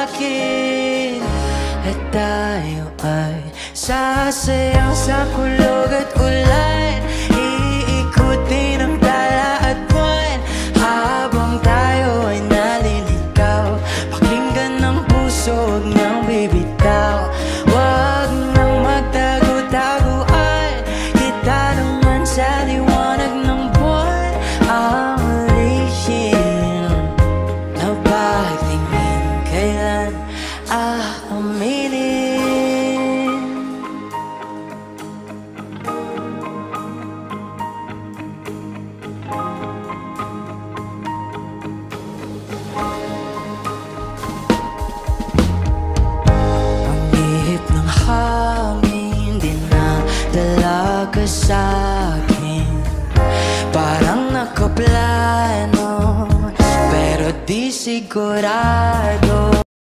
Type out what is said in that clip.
akin at tayo ay sasayang sa kulog at ulan. Iikutin ang tala at buwan habang tayo ay naliligaw. Pakinggan ng puso, huwag nang bibitaw. Huwag nang magtago-taguan. Kita naman sa liwanag ng buwan ang lihim na pagtingin kailan aaminin. Ng hangin dinadala ka sa'kin, parang nakaplano pero di sigurado.